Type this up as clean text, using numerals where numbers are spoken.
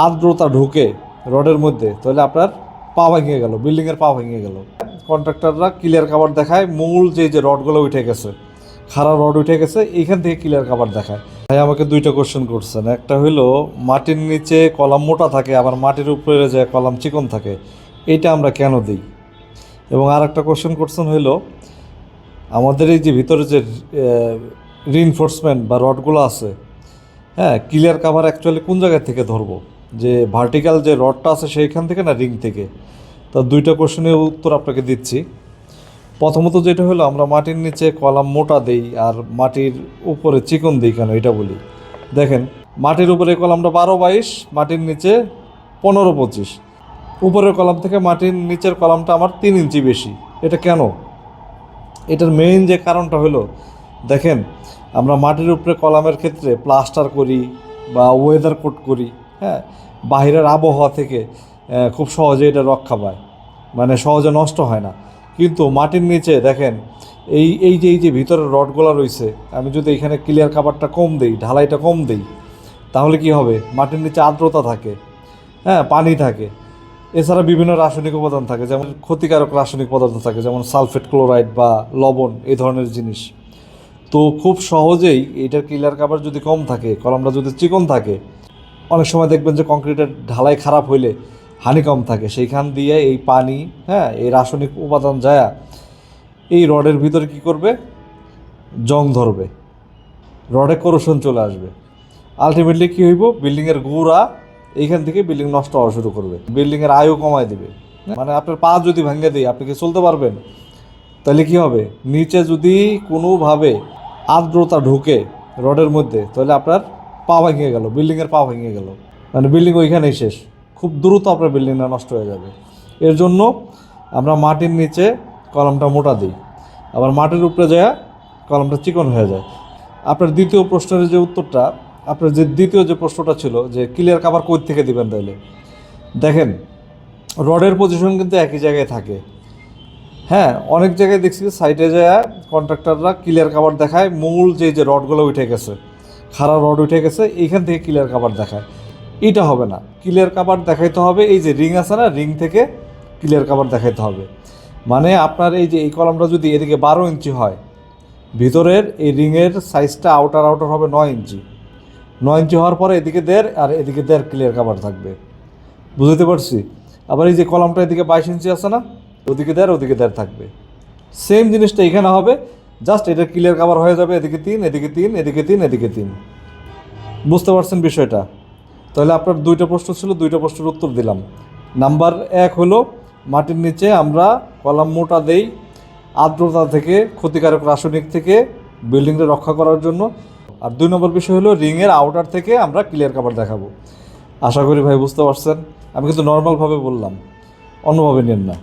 আর্দ্রতা ঢুকে রডের মধ্যে, তাহলে আপনার পা ভেঙে গেল, বিল্ডিংয়ের পা ভেঙে গেল। কন্ট্রাক্টররা ক্লিয়ার কাভার দেখায়, মূল যে রডগুলো উঠে গেছে, খাড়া রড উঠে গেছে, এইখান থেকে ক্লিয়ার কাভার দেখায়। ভাই আমাকে দুইটা কোশ্চেন করছেন, একটা হলো মাটির নিচে কলাম মোটা থাকে, আবার মাটির উপরে যে কলাম চিকন থাকে, এইটা আমরা কেন দিই। এবং আর একটা কোশ্চেন করছেন হইলো আমাদের এই যে ভিতরে যে রিইনফোর্সমেন্ট বা রডগুলো আছে, হ্যাঁ, ক্লিয়ার কাভার অ্যাকচুয়ালি কোন জায়গা থেকে ধরবো, যে ভার্টিক্যাল যে রডটা আছে সেইখান থেকে না রিং থেকে। তো দুইটা কোশ্চেনের উত্তর আপনাকে দিচ্ছি। প্রথমত যেটা হলো আমরা মাটির নিচে কলাম মোটা দেই আর মাটির উপরে চিকন দিই কেন, এটা বলি। দেখেন, মাটির উপরে কলামটা 12-22, মাটির নিচে 15-25, উপরের কলাম থেকে মাটির নিচের কলামটা আমার 3 ইঞ্চি বেশি। এটা কেন? এটার মেইন যে কারণটা হলো, দেখেন, আমরা মাটির উপরে কলামের ক্ষেত্রে প্লাস্টার করি বা ওয়েদার কোট করি, হ্যাঁ, বাইরের আবহাওয়া থেকে খুব সহজে এটা রক্ষা পায়, মানে সহজে নষ্ট হয় না। কিন্তু মাটির নিচে দেখেন, এই যে ভিতরের রডগুলো রয়েছে, আমি যদি এখানে ক্লিয়ার কাভারটা কম দিই, ঢালাইটা কম দিই, তাহলে কি হবে, মাটির নিচে আর্দ্রতা থাকে, হ্যাঁ, পানি থাকে, এছাড়া বিভিন্ন রাসায়নিক উপাদান থাকে, যেমন ক্ষতিকারক রাসায়নিক পদার্থ থাকে, যেমন সালফেট, ক্লোরাইড বা লবণ, এই ধরনের জিনিস। তো খুব সহজেই এটার ক্লিয়ার কাভার যদি কম থাকে, কলামটা যদি চিকন থাকে, অনেক সময় দেখবেন যে কংক্রিটের ঢালাই খারাপ হইলে হানি কম থাকে, সেইখান দিয়ে এই পানি, হ্যাঁ, এই রাসায়নিক উপাদান যায় এই রডের ভিতরে কি করবে, জং ধরবে, রডে করোশন চলে আসবে। আলটিমেটলি কী হইব, বিল্ডিংয়ের গুঁড়া এইখান থেকে বিল্ডিং নষ্ট হওয়া শুরু করবে, বিল্ডিংয়ের আয়ু কমায় দিবে। মানে আপনার পা যদি ভেঙে দিই, আপনি কি চলতে পারবেন? তাহলে কি হবে, নিচে যদি কোনোভাবে আর্দ্রতা ঢুকে রডের মধ্যে, তাহলে আপনার পা ভেঙে গেল, বিল্ডিংয়ের পা ভেঙে গেল, মানে বিল্ডিং ওইখানেই শেষ, খুব দ্রুত আপনার বিল্ডিংটা নষ্ট হয়ে যাবে। এর জন্য আমরা মাটির নিচে কলামটা মোটা দিই, আবার মাটির উপরে যায় কলামটা চিকন হয়ে যায়। আপনার দ্বিতীয় প্রশ্নের যে উত্তরটা, আপনার যে দ্বিতীয় যে প্রশ্নটা ছিল যে ক্লিয়ার কাভার কই থেকে দিবেন, তাইলে দেখেন, রডের পজিশন কিন্তু একই জায়গায় থাকে, হ্যাঁ, অনেক জায়গায় দেখছি সাইডে যায় কন্ট্রাক্টররা ক্লিয়ার কাভার দেখায়, মূল যে রডগুলো উঠে গেছে, খাড়া রড উঠে গেছে, এইখান থেকে ক্লিয়ার কাভার দেখায়। এটা হবে না, ক্লিয়ার কাভার দেখাইতে হবে এই যে রিং আছে না, রিং থেকে ক্লিয়ার কাভার দেখাইতে হবে। মানে আপনার এই যে এই কলামটা যদি এদিকে 12 ইঞ্চি হয়, ভিতরের এই রিংয়ের সাইজটা আউটার হবে 9 ইঞ্চি। 9 ইঞ্চি হওয়ার পরে এদিকে 1.5 আর এদিকে 1.5 ক্লিয়ার কাভার থাকবে, বুঝতে পারছি। আবার এই যে কলামটা এদিকে 22 ইঞ্চি আছে না, ওদিকে 1.5 ওদিকে 1.5 থাকবে, সেম জিনিসটা এখানে হবে, জাস্ট এটা ক্লিয়ার কাভার হয়ে যাবে, এদিকে 3 এদিকে 3 এদিকে 3 এদিকে 3। বুঝতে পারছেন বিষয়টা? তাহলে আপনার দুইটা প্রশ্ন ছিল, দুইটা প্রশ্নের উত্তর দিলাম। নাম্বার 1 হলো মাটির নিচে আমরা কলাম মোটা দেই আর্দ্রতা থেকে, ক্ষতিকারক রাসায়নিক থেকে বিল্ডিংটা রক্ষা করার জন্য। আর 2 নম্বর বিষয় হলো রিংয়ের আউটার থেকে আমরা ক্লিয়ার কাভার দেখাবো। আশা করি ভাই বুঝতে পারছেন। আমি কিন্তু নর্মালভাবে বললাম, অন্যভাবে নেন না।